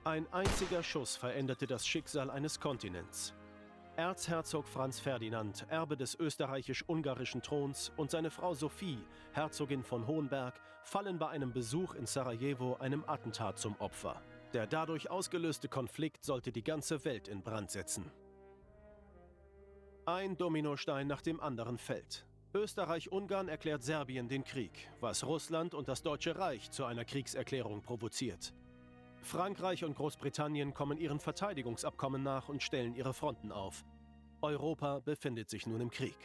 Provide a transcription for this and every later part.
Ein einziger Schuss veränderte das Schicksal eines Kontinents. Erzherzog Franz Ferdinand, Erbe des österreichisch-ungarischen Throns, und seine Frau Sophie, Herzogin von Hohenberg, fallen bei einem Besuch in Sarajevo einem Attentat zum Opfer. Der dadurch ausgelöste Konflikt sollte die ganze Welt in Brand setzen. Ein Dominostein nach dem anderen fällt. Österreich-Ungarn erklärt Serbien den Krieg, was Russland und das Deutsche Reich zu einer Kriegserklärung provoziert. Frankreich und Großbritannien kommen ihren Verteidigungsabkommen nach und stellen ihre Fronten auf. Europa befindet sich nun im Krieg.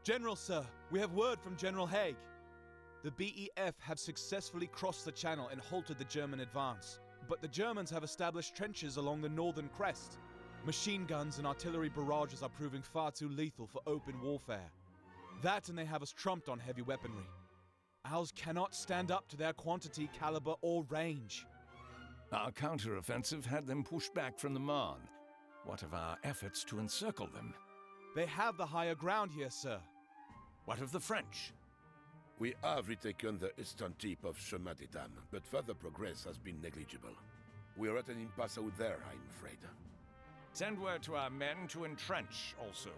General, sir, we have word from General Haig. The BEF have successfully crossed the channel and halted the German advance. But the Germans have established trenches along the northern crest. Machine guns and artillery barrages are proving far too lethal for open warfare. That and they have us trumped on heavy weaponry. Ours cannot stand up to their quantity, caliber, or range. Our counter-offensive had them pushed back from the Marne. What of our efforts to encircle them? They have the higher ground here, sir. What of the French? We have retaken the eastern tip of Chemin des Dames, but further progress has been negligible. We are at an impasse out there, I'm afraid. Send word to our men to entrench also.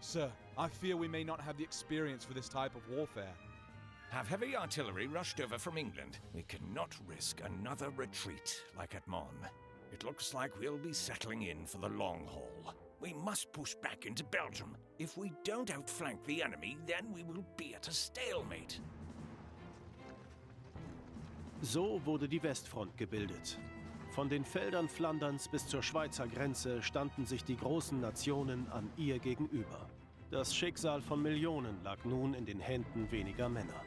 Sir, I fear we may not have the experience for this type of warfare. Have heavy artillery rushed over from England. We cannot risk another retreat like at Mons. It looks like we'll be settling in for the long haul. We must push back into Belgium. If we don't outflank the enemy, then we will be at a stalemate. So wurde die Westfront gebildet. Von den Feldern Flanderns bis zur Schweizer Grenze standen sich die großen Nationen an ihr gegenüber. Das Schicksal von Millionen lag nun in den Händen weniger Männer.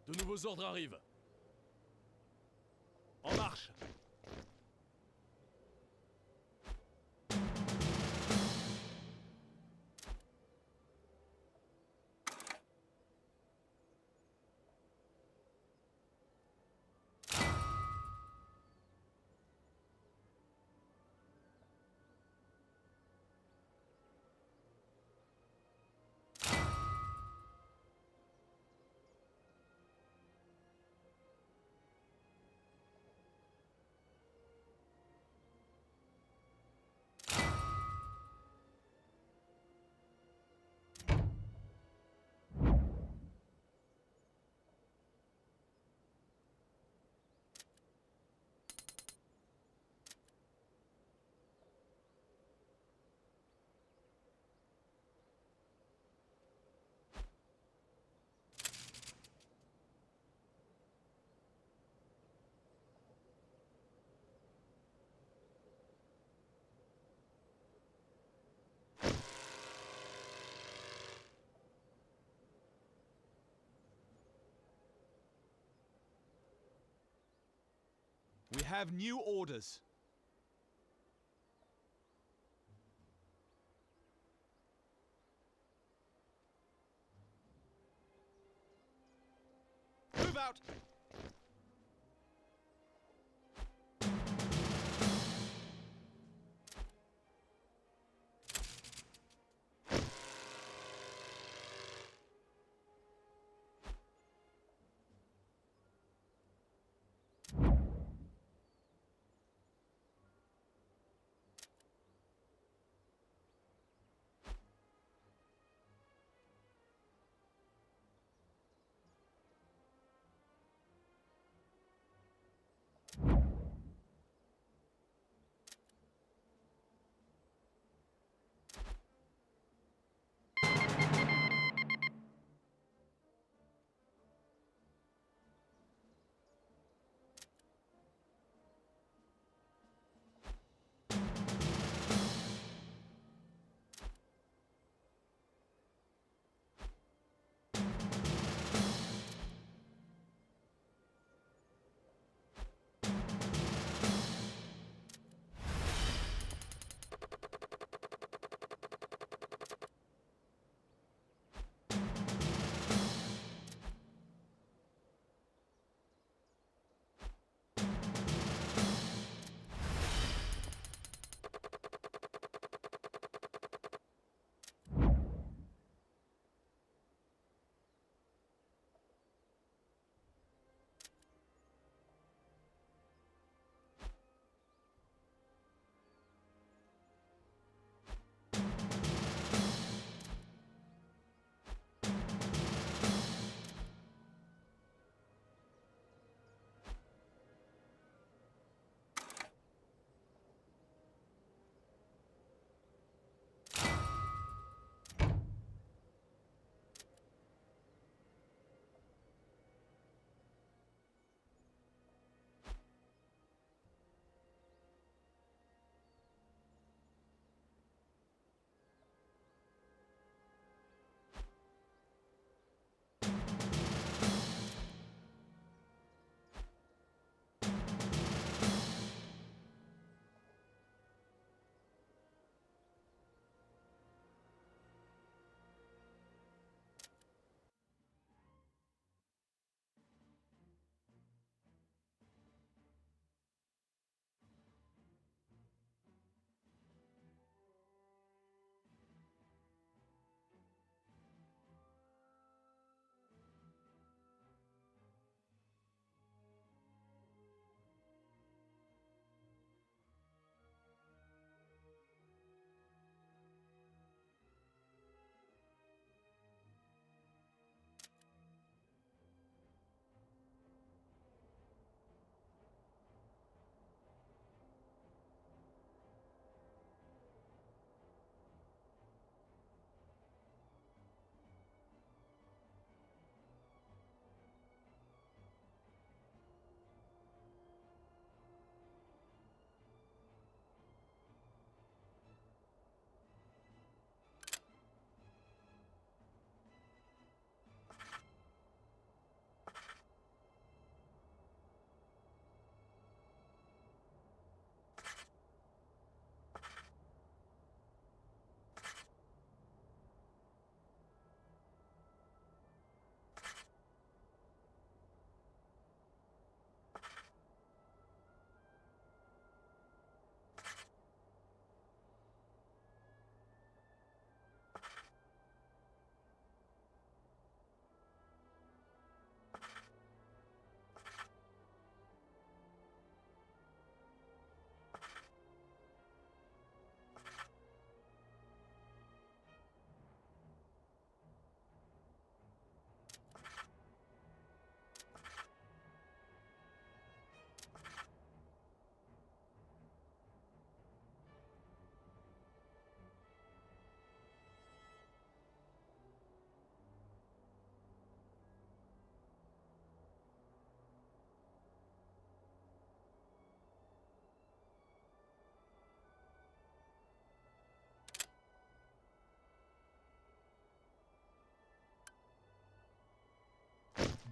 De nouveaux ordres arrivent. En marche! We have new orders. Move out!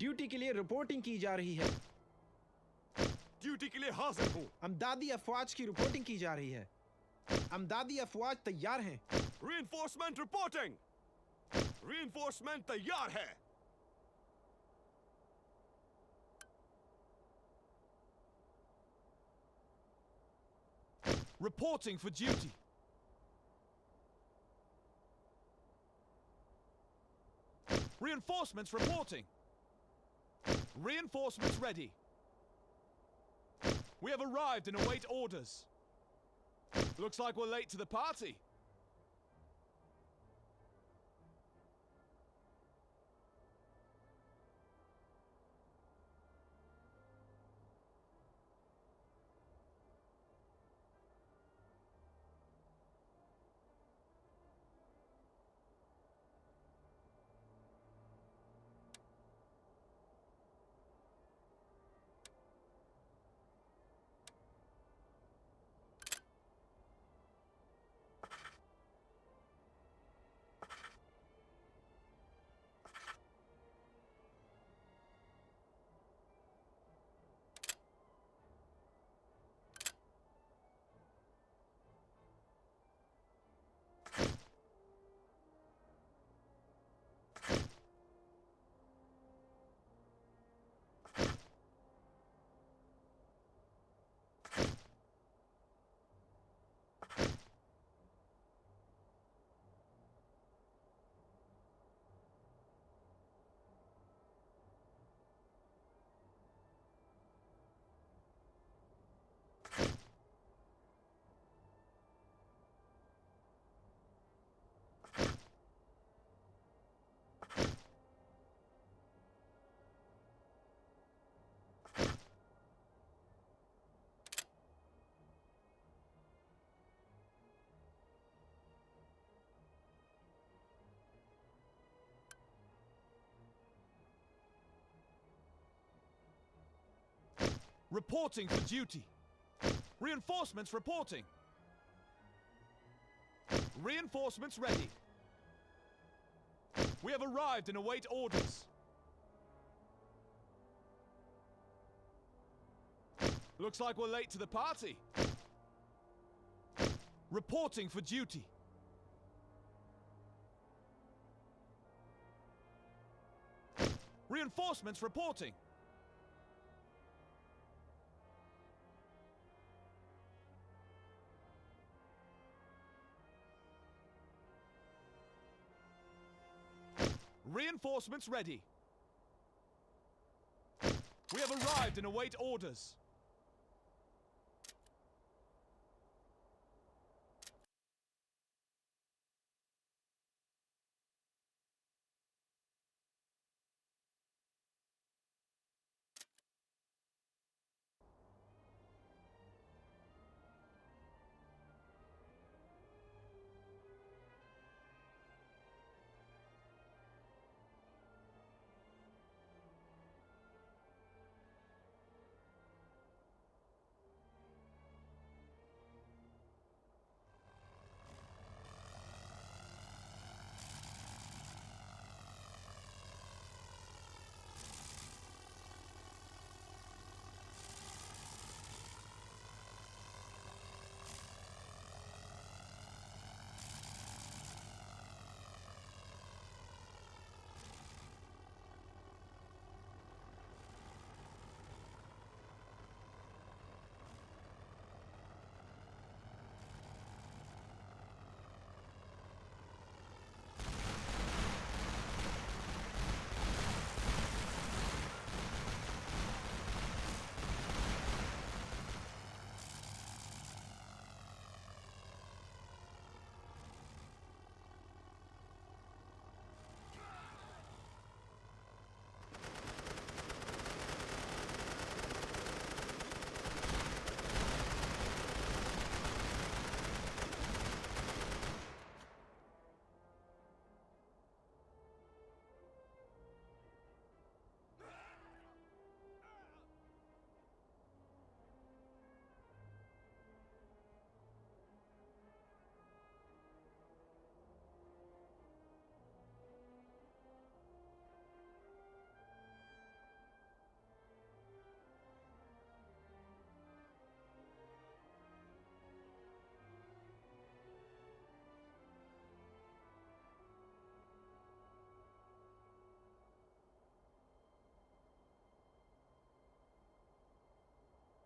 Duty के लिए reporting की जा रही है। Duty के लिए हाजिर हूँ। अमदादी अफवाज की रिपोर्टिंग की जा रही है। अमदादी अफवाज तैयार हैं। Reinforcement reporting. Reinforcement तैयार है। Reporting for duty. Reinforcements reporting. Reinforcements ready. We have arrived and await orders. Looks like we're late to the party. Reporting for duty. Reinforcements reporting. Reinforcements ready. We have arrived and await orders. Looks like we're late to the party. Reporting for duty. Reinforcements reporting. Reinforcements ready. We have arrived and await orders.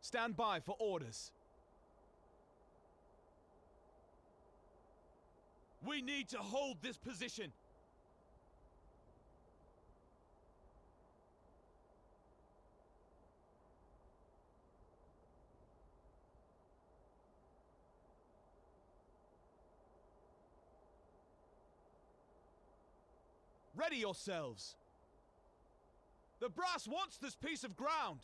Stand by for orders. We need to hold this position. Ready yourselves! The brass wants this piece of ground!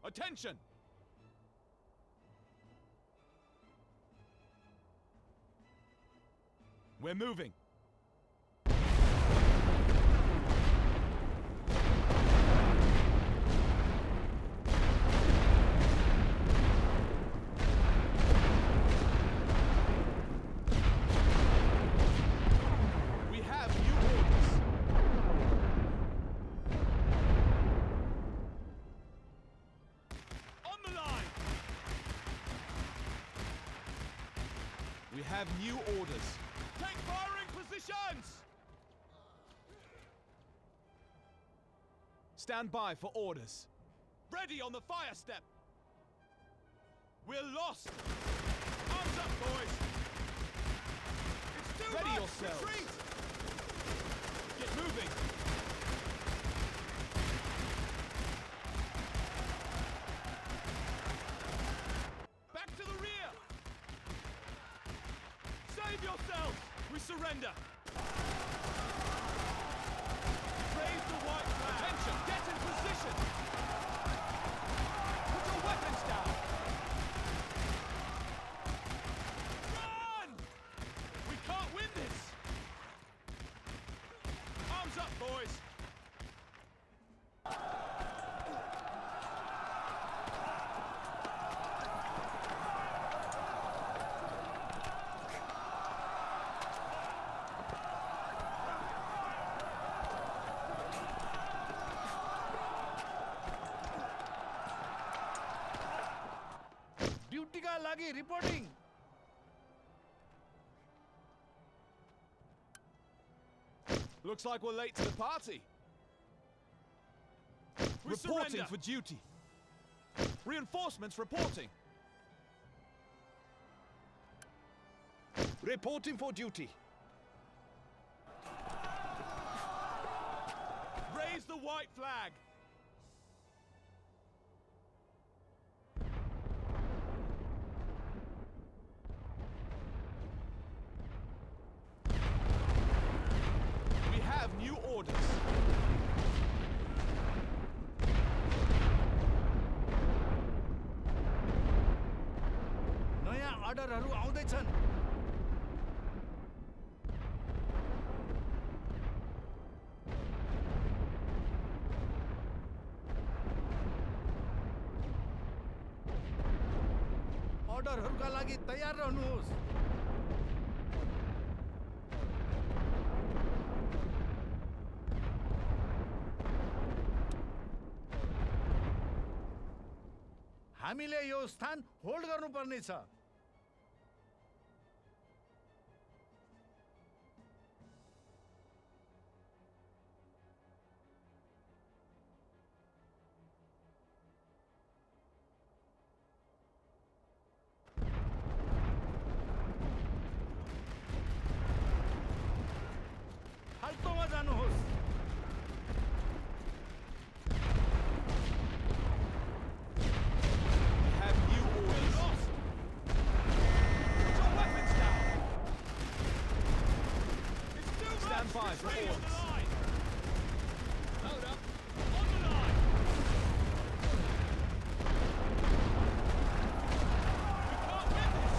Attention! We're moving. We have new orders. On the line. We have new orders. Take firing positions! Stand by for orders. Ready on the fire step! We're lost! Arms up, boys! It's too Ready much! yourselves. Retreat! Get moving! Back to the rear! Save yourselves! We surrender! Raise the white flag! Attention! Get in position! Put your weapons down! Run! We can't win this! Arms up, boys! Duty का लागी reporting Looks like we're late to the party. We Reporting surrender. for duty. Reinforcements reporting. Reporting for duty Raise the white flag. We have new orders. नयाँ अर्डरहरू आउँदैछन् अर्डरहरूका लागि तयार रहनुहोस् हामीले यो स्थान hold गर्नुपर्नेछ फाल्टोमा जानुहोस् Have new orders. Lost. Put your weapons down. It's too Stand much. by for Retreat on the orders. line. Load up. On the line. We can't win this.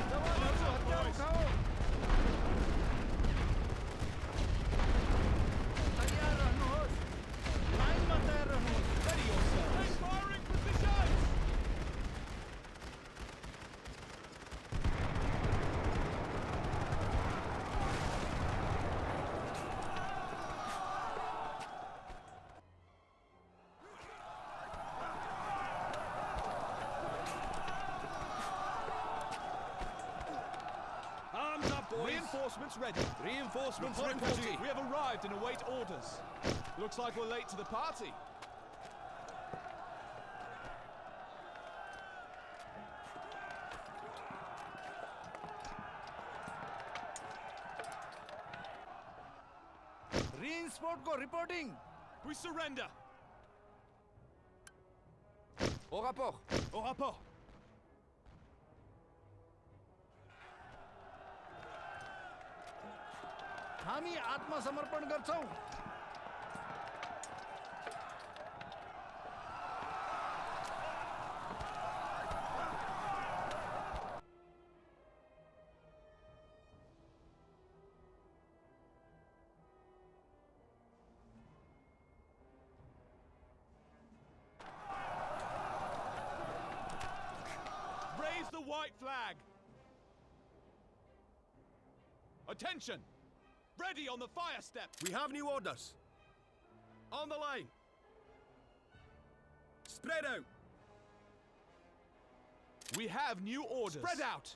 जवानहरू हतियार उठाओ तयार रहनुहोस् लाइनमा तयार रहनुहोस् Ready yourselves. Take firing positions. Reinforcements ready. Reinforcements Reporting. reporting. We have arrived and await orders. Looks like we're late to the party. Reinsport को reporting. We surrender. Au rapport. Au rapport. हामी आत्मसमर्पण गर्छौं. Raise the white flag. Attention. Ready on the fire step. We have new orders. On the line. Spread out. We have new orders. Spread out.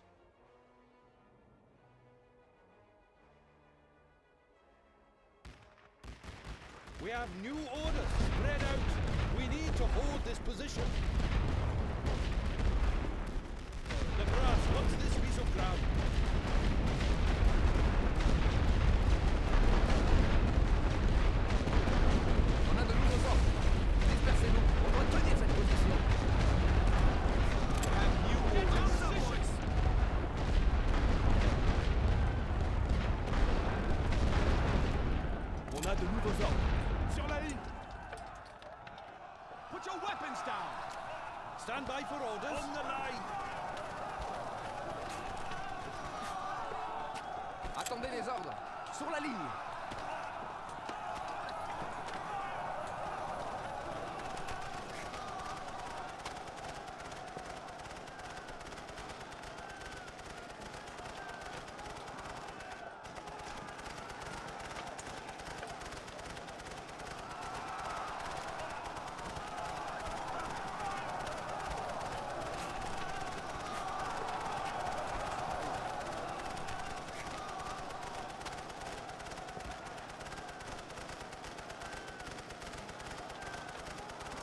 We have new orders. Spread out. We need to hold this position. The grass, what's this piece of ground? On a de nouveaux ordres. Dispersez-nous. On doit tenir cette position. We have new orders. On a de nouveaux ordres. Sur la ligne. Put your weapons down. Stand by for orders. On the line. Attendez les ordres. Sur la ligne.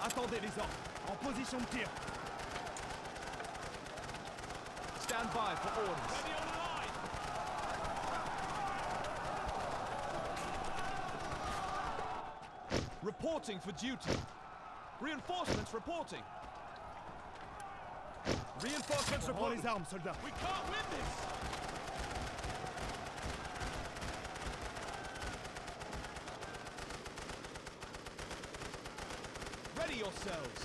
Attendez les ordres. En position de tir. Stand by for orders. Ready on the line. Reporting for duty. Reinforcements reporting. Reinforcements reporting. les armes, soldats. We can't win this. Ready yourselves.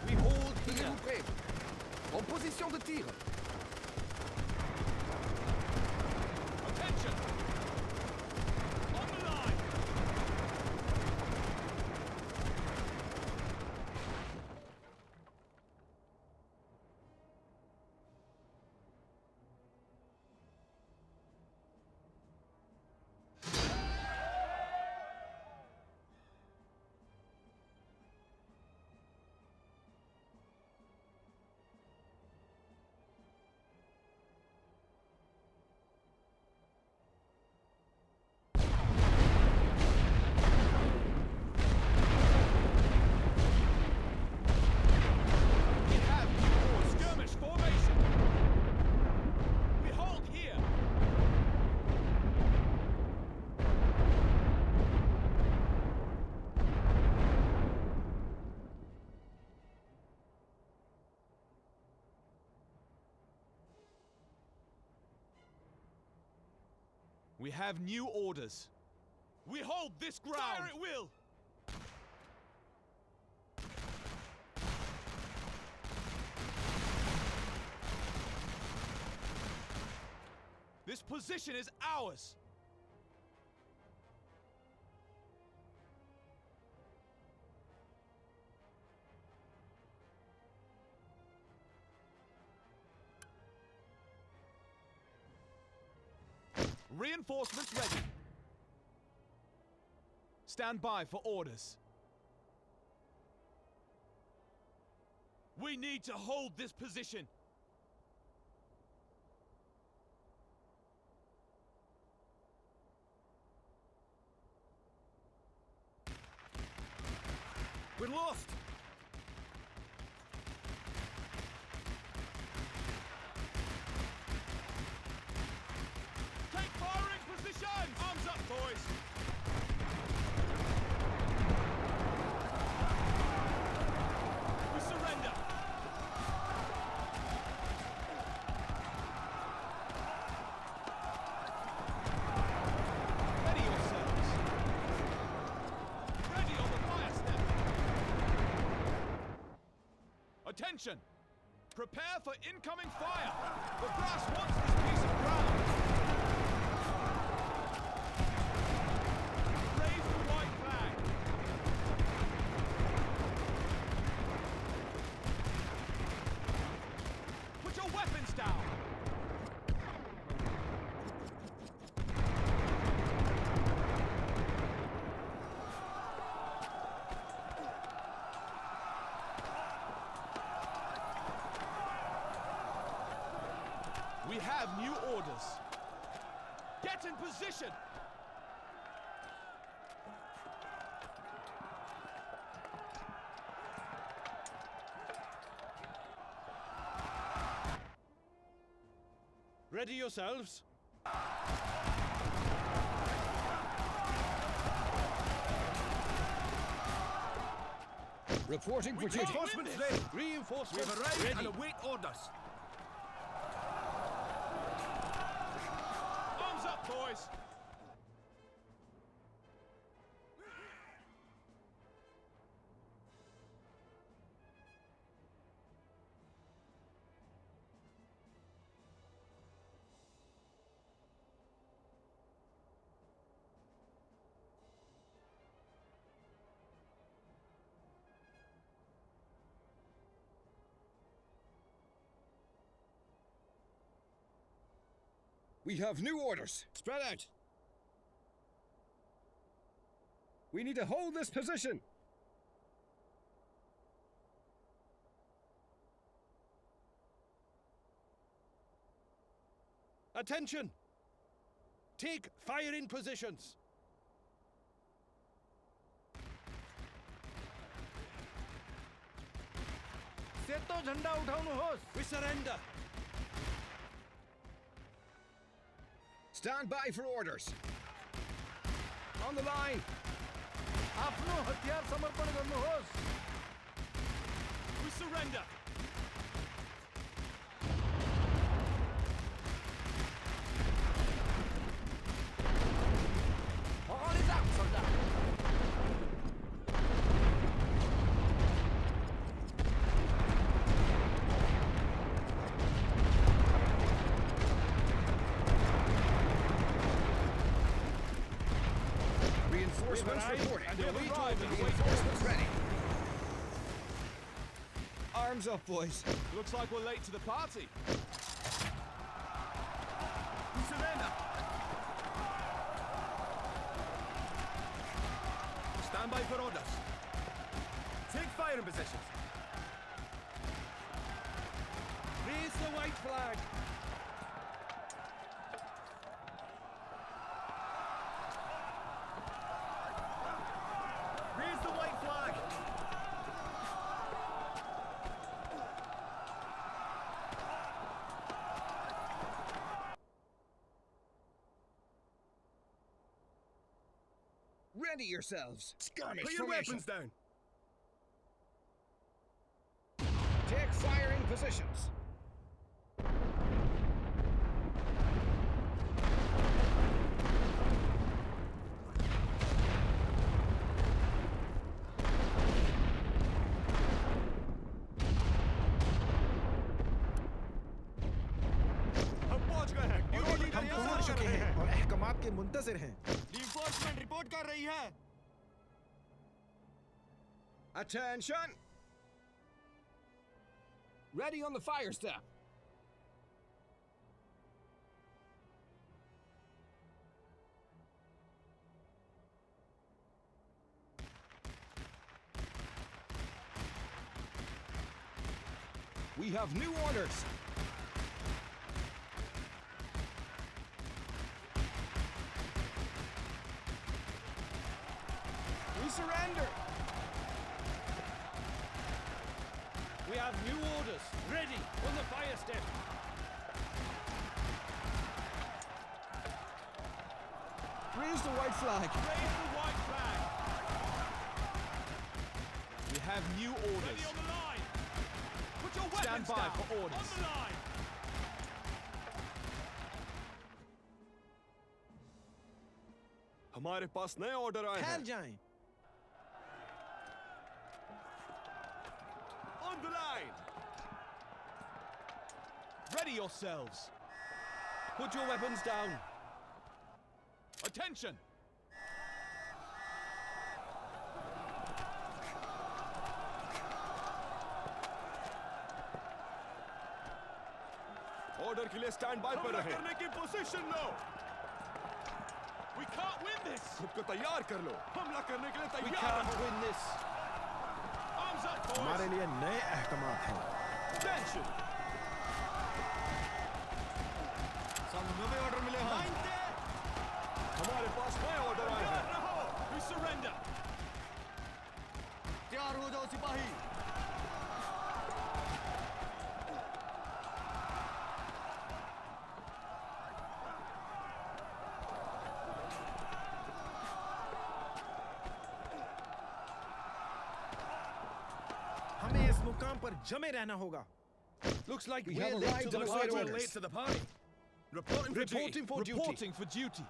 We hold here. Tenez-vous prêts. En position de tir. Attention. On the line. We have your skirmish formation. We hold here. We have new orders. We hold this ground. Fire at will. This position is ours. Reinforcements ready. Stand by for orders. We need to hold this position. We're lost! Take firing position! Arms up, boys! We surrender! Ready yourselves! Ready on the fire step! Attention! Prepare for incoming fire! The brass wants this piece of ground! Raise the white flag! Put your weapons down! We have new orders. Get in position! Ready yourselves. Reporting for duty. Reinforcements ready. Reinforcements We have arrived ready. and await orders. Arms up, boys! We have new orders. Spread out. We need to hold this position. Attention! Take firing positions. सेतो झण्डा उठाउनुहोस् We surrender. Stand by for orders. On the line. आफ्नो हतियार समर्पण गर्नुहोस् We surrender! All is out, soldat. Reinforcements arrived reporting. and await orders. Reinforcements ready. Arms up, boys. Looks like we're late to the party. We surrender. Stand by for orders. Take firing positions. Raise the white flag. Raise the white flag! Ready yourselves. Skirmish Put your formation. weapons down! Take firing positions. हम पहुंच चुके हैं और अहकामात के मुंतज़िर हैं Reinforcement report कर रही है Attention! Ready on the fire step. We have new orders. We surrender. We have new orders. Ready on the fire step. Raise the white flag. Raise the white flag. We have new orders. Ready on the line. Put your weapons Stand by down. for orders. On the line. हमारे पास नए order आए ठहर हैं। जाएं। On the line. Ready yourselves. Put your weapons down. Attention. Order के लिए stand by पर रहें। करने की position low. We can't win this. खुद को तैयार कर लो। हमला करने के लिए We तैयार can't रहो। win this. Arms up, boys. हमारे लिए नए अहकामात हैं। Attention. सामने नए ऑर्डर मिले हैं। Line there. हमारे पास नए ऑर्डर आए हैं। तैयार रहो. We surrender. तैयार हो जाओ सिपाही। हमें इस मुकाम पर जमे रहना होगा। Looks like We we're have late arrived to the on fire schedule. orders. Late to the party. Reporting for duty. Reporting for duty.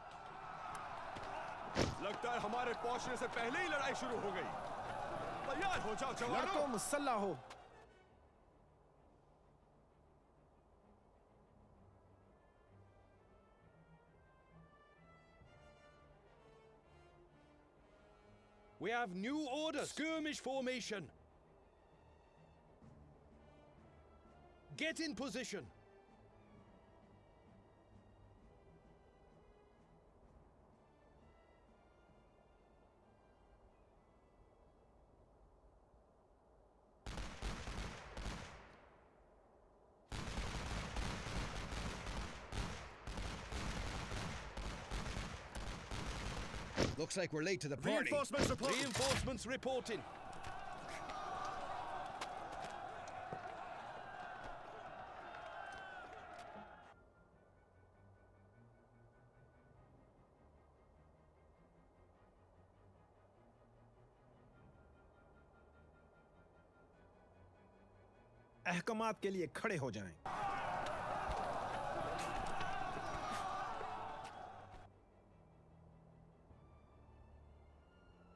लगता है हमारे पहुंचने से पहले ही लड़ाई शुरू हो गई। तैयार हो जाओ लड़कों जवानों। मुसल्ला हो। We have new orders. Skirmish formation. Get in position. Looks like we're late to the party. Reinforcements reporting. Reinforcements reporting. अहकामात के लिए खड़े हो जाएं।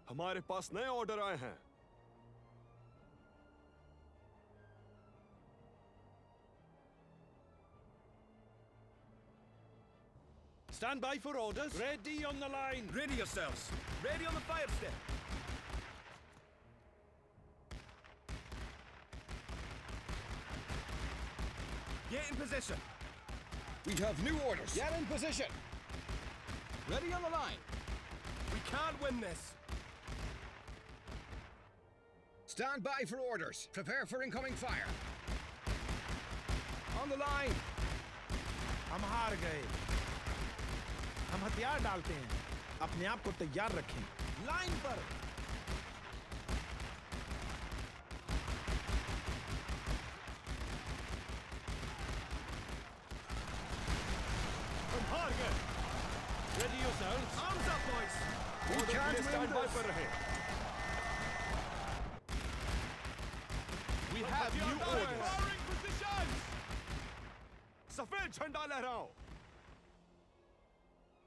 हमारे पास नए ऑर्डर आए हैं। Stand by for orders. Ready on the line. Ready yourselves. Ready on the fire step. Get in position. We have new orders. Get in position. Ready on the line. We can't win this. Stand by for orders. Prepare for incoming fire. On the line. हम हार गए। हम हथियार डालते हैं। अपने आप को तैयार रखें। लाइन पर। हम हार गए. Ready yourselves. Arms up, boys. We Order can't clear, win stand by this. पर रहे. We have new orders. Firing positions. सफेद झंडा लहराओ.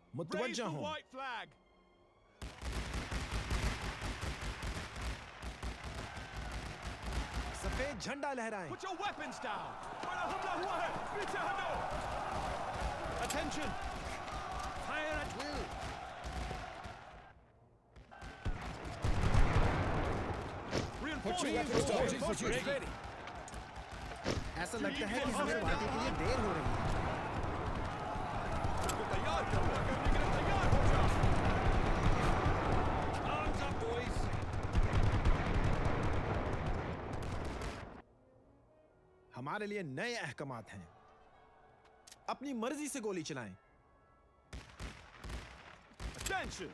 Raise मुतवज्जा the हो। white flag. सफेद झंडा लहराएं। Put your weapons down. बड़ा हमला हुआ है. पीछे हटो. Attention. Fire at will. Reinforcements ready. ऐसा लगता है कि हमें वादी के लिए देर हो रही है। तैयार करने के लिए तैयार हो जाओ. Arms up, boys. हमारे लिए नए अहकामात हैं। अपनी मर्जी से गोली चलाएं। Attention!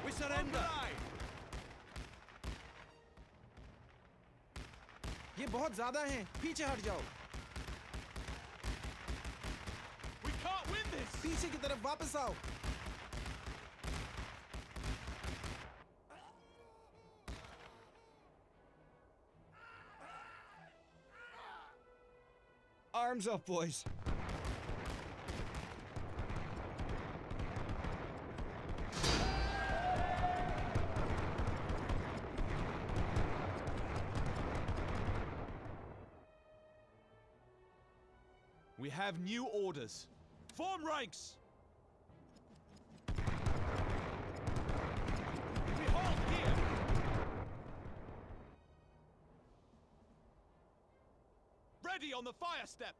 We surrender. ये बहुत ज्यादा हैं, पीछे हट जाओ। We can't win this! पीछे की तरफ वापस आओ। Arms up, boys. We have new orders. Form ranks! We hold here! Ready on the fire step!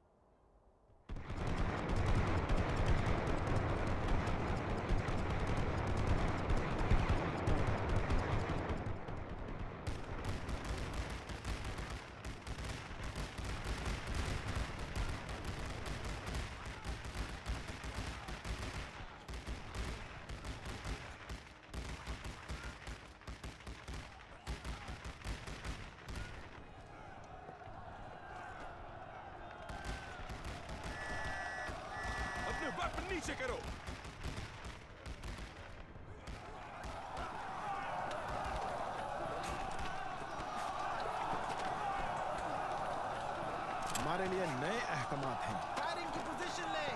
अपने वेपन नीचे करो। हमारे लिए नए अहकामात हैं। फायरिंग की पोजीशन लें।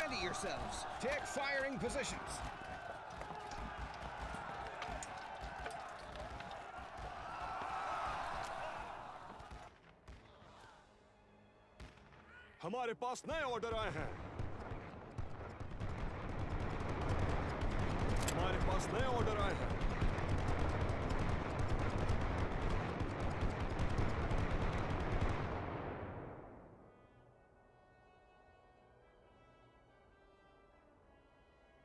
Ready yourselves. Take firing positions. हमारे पास नए ऑर्डर आए हैं। हमारे पास नए ऑर्डर आए हैं।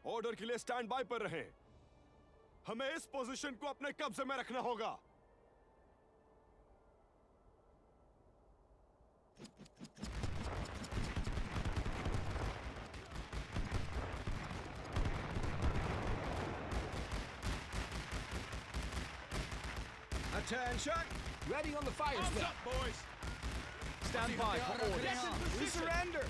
ऑर्डर के लिए स्टैंड बाय पर रहें। हमें इस पोजीशन को अपने कब्जे में रखना होगा। Attention! Ready on the fire Arms step. up, boys! Stand by for orders. We surrender.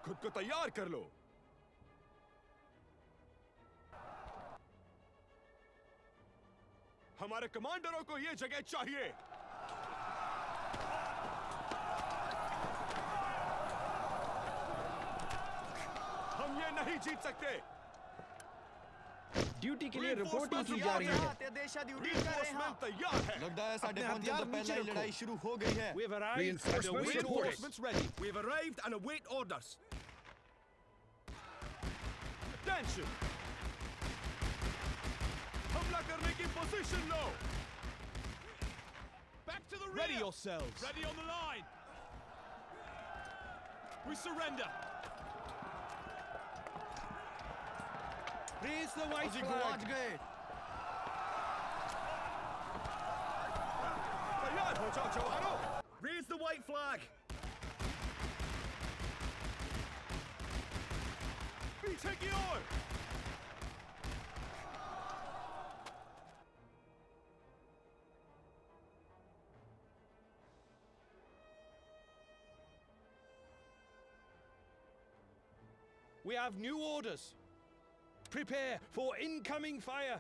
खुद को तैयार कर लो। हमारे कमांडरों को ये जगह चाहिए। हम ये नहीं जीत सकते। ड्यूटी के लिए रिपोर्टिंग की जा रही है। Reinforcement तैयार है। लगता है साढ़े अपने 5 दिन हथियार तो पहले नीचे ही रखो। लड़ाई शुरू हो गई है। We've arrived. Reinforcements and await reported. orders. Reinforcements ready. We've arrived and await orders. Attention! हमला करने की position low. Back to the rear. Ready yourselves. Ready on the line. We surrender. Raise the white जी flag. गवाच गए। तैयार हो जाओ जवानों। Raise the white flag. पीछे की ओर। We have new orders. Prepare for incoming fire.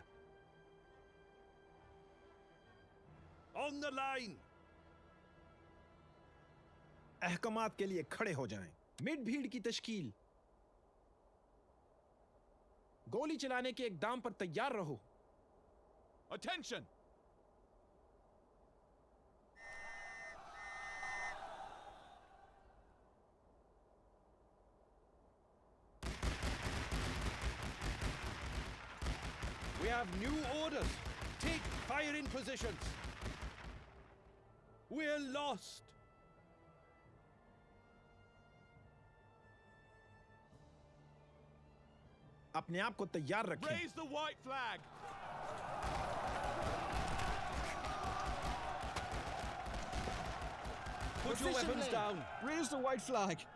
On the line. अहकामात के लिए खड़े हो जाएं। मिड भीड़ की तश्कील। गोली चलाने के इकदाम पर तैयार रहो। Attention! We have new orders. Take fire in positions. We're lost. अपने आप को तैयार रखें। Raise the white flag. Put your weapons down. Raise the white flag.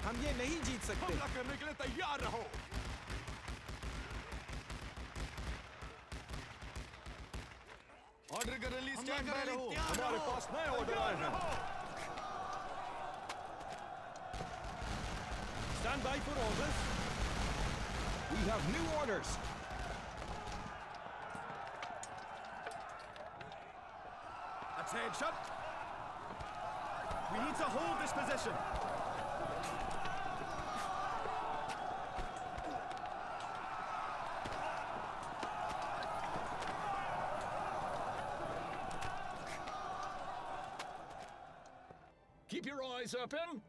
हम ये नहीं जीत सकते। हमला करने के लिए तैयार रहो। ऑर्डर का रिलीज क्या कर रहे हो? हमारे पास नए ऑर्डर आए हैं। Stand by for orders. We have new orders. Attention. We need to hold this position. Keep your eyes open.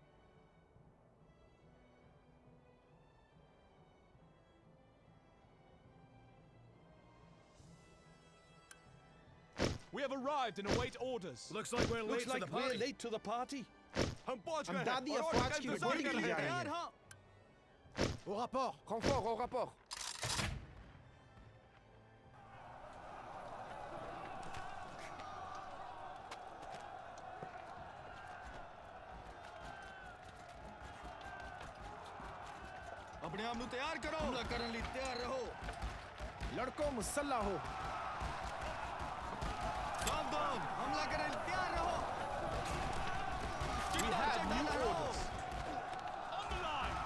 We have arrived and await orders. Looks like we're Looks late like to the we're party. late to the party. हम पहुंच गए हम हैं दादी और अफवाज order की का reporting इंतजार के लिए कर आ रहे रही हैं। हैं। Au rapport. Renfort, au rapport. अपने आप ਨੂੰ ਤਿਆਰ ਕਰੋ। ਹਮਲਾ ਕਰਨ ਲਈ ਤਿਆਰ ਰਹੋ। लड़कों मुसल्ला हो। सावधान, हमला करने लिए तैयार रहो। We have new orders. On the line.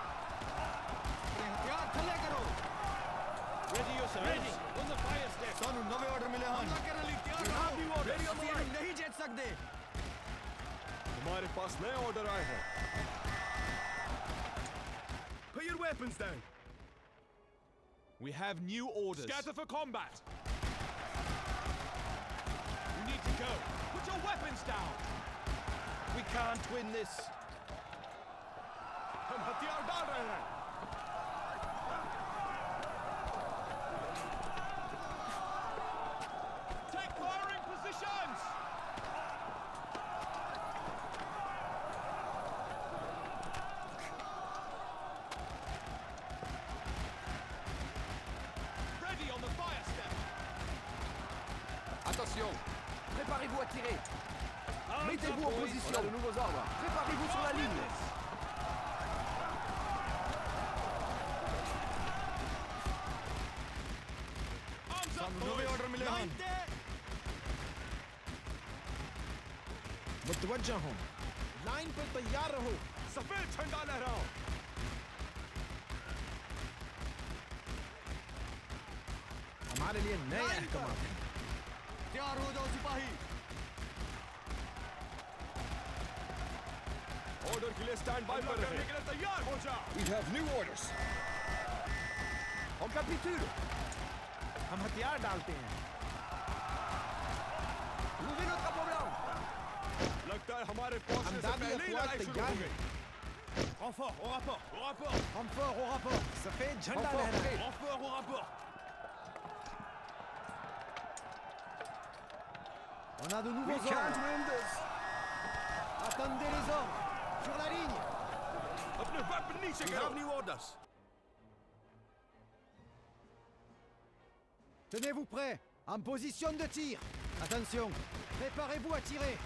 अपने हथियार थल्ले करो। Ready yourselves. On the fire step. ਸਾਨੂੰ ਨਵੇਂ ਆਰਡਰ ਮਿਲੇ ਹਨ। हमला करने लिए तैयार रहो। ਅਸੀਂ ਇਹਨੂੰ ਨਹੀਂ ਜਿੱਤ ਸਕਦੇ। हमारे पास नए ऑर्डर आए हैं। Put your weapons down. We have new orders. Scatter for combat. You need to go. Put your weapons down. We can't win this. हम हथियार डाल रहे हैं। Take firing positions. Ready on the fire step. Attention, préparez-vous à tirer. Arms Mettez-vous up, en boys. position. De nouveaux ordres. Préparez-vous sur la ligne. Arms up, नवे boys. Order मिले हैं। मुतवज्जा हो। Line पर तैयार रहो। सफेद झंडा लहराओ। हमारे लिए नए अहकाम हैं। तैयार हो जाओ सिपाही। ऑर्डर के लिए स्टैंड बाय हमला पर करने रहे। के लिए तैयार हो जाओ। We have new orders. On capitule. हम हथियार डालते हैं। Ouvrez notre drapeau blanc. लगता है हमारे पहुंचने से हमदादी पहले ही अफवाज लड़ाई शुरू तैयार हो है। गई। Renfort, au rapport, au rapport. Renfort au rapport. सफेद झंडा Renfort लहराए। prêt. Renfort au rapport. On a de We nouveaux can't ordres. win this. Attendez les ordres. Sur la ligne. अपने weapon नीचे We करो। have new orders. Tenez-vous prêts. En position de tir. Attention. Préparez-vous à tirer.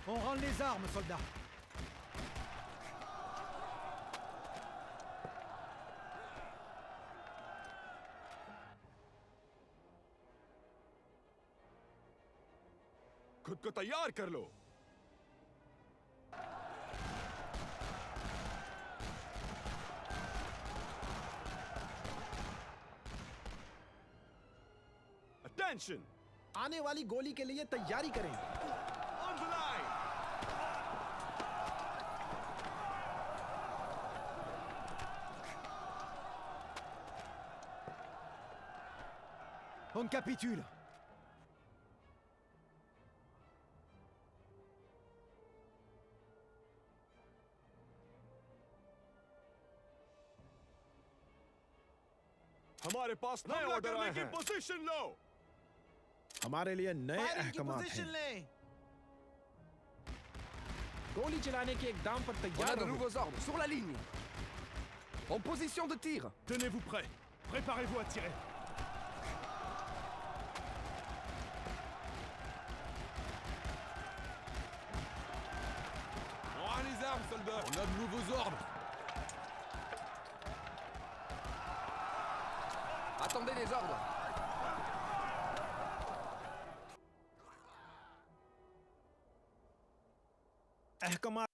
On rend les armes, soldats. खुद को तैयार कर लो। Attention! आने वाली गोली के लिए तैयारी करें। On the line. On capitule. हमारे पास नए ऑर्डर आए हैं। पोजीशन लो। हमारे लिए नए अहकामात हैं। गोली चलाने के एकदम पर On a तैयार de रहो। nouveaux ordres sur la ligne. En position de tir. Tenez-vous prêts. Préparez-vous à tirer. On a les armes, soldats. On a de nouveaux ordres. Attendez les ordres. अहकामात